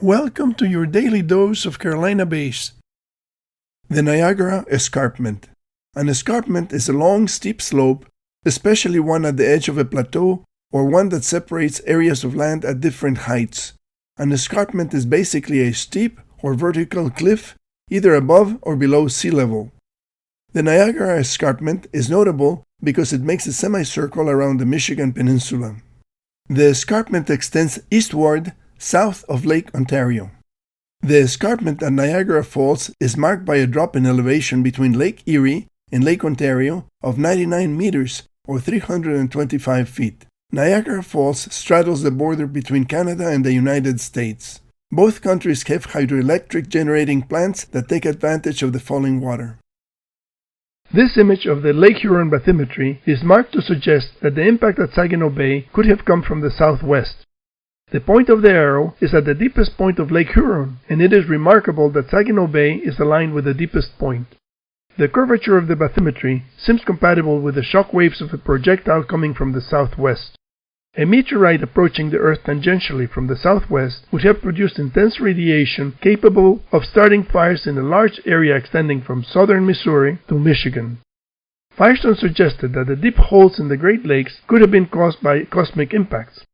Welcome to your daily dose of Carolina bays. The Niagara Escarpment. An escarpment is a long, steep slope, especially one at the edge of a plateau or one that separates areas of land at different heights. An escarpment is basically a steep or vertical cliff, either above or below sea level. The Niagara Escarpment is notable because it makes a semicircle around the Michigan Peninsula. The escarpment extends eastward, south of Lake Ontario. The escarpment at Niagara Falls is marked by a drop in elevation between Lake Erie and Lake Ontario of 99 meters or 325 feet. Niagara Falls straddles the border between Canada and the United States. Both countries have hydroelectric generating plants that take advantage of the falling water. This image of the Lake Huron bathymetry is marked to suggest that the impact at Saginaw Bay could have come from the southwest. The point of the arrow is at the deepest point of Lake Huron, and it is remarkable that Saginaw Bay is aligned with the deepest point. The curvature of the bathymetry seems compatible with the shock waves of a projectile coming from the southwest. A meteorite approaching the Earth tangentially from the southwest would have produced intense radiation capable of starting fires in a large area extending from southern Missouri to Michigan. Firestone suggested that the deep holes in the Great Lakes could have been caused by cosmic impacts.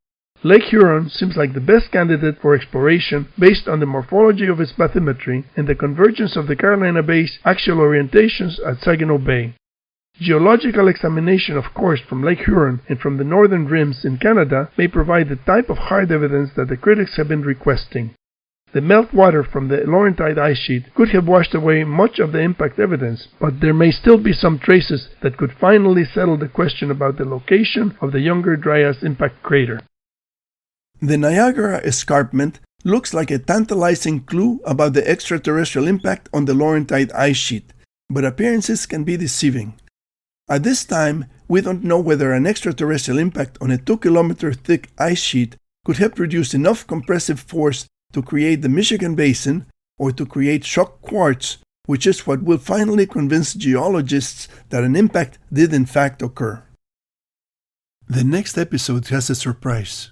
Lake Huron seems like the best candidate for exploration based on the morphology of its bathymetry and the convergence of the Carolina Bay's axial orientations at Saginaw Bay. Geological examination of cores from Lake Huron and from the northern rims in Canada may provide the type of hard evidence that the critics have been requesting. The meltwater from the Laurentide ice sheet could have washed away much of the impact evidence, but there may still be some traces that could finally settle the question about the location of the Younger Dryas impact crater. The Niagara Escarpment looks like a tantalizing clue about the extraterrestrial impact on the Laurentide ice sheet, but appearances can be deceiving. At this time, we don't know whether an extraterrestrial impact on a 2-kilometer thick ice sheet could have produced enough compressive force to create the Michigan Basin or to create shock quartz, which is what will finally convince geologists that an impact did in fact occur. The next episode has a surprise.